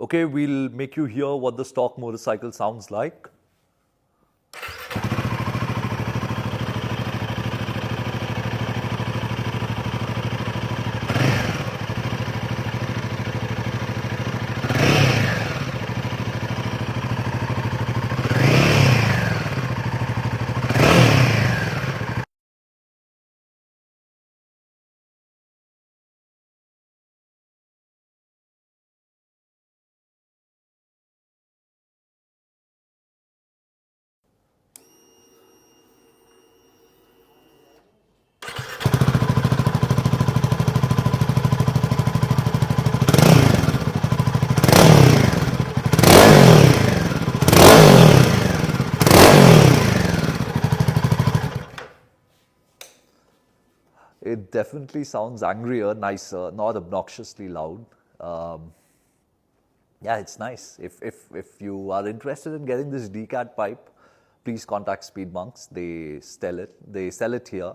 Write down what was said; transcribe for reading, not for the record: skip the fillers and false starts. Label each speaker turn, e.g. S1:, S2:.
S1: Okay, we'll make you hear what the stock motorcycle sounds like. It definitely sounds angrier, nicer, not obnoxiously loud. Um, yeah, it's nice. If you are interested in getting this decat pipe, please contact Speed Monks. They sell it. They sell it here.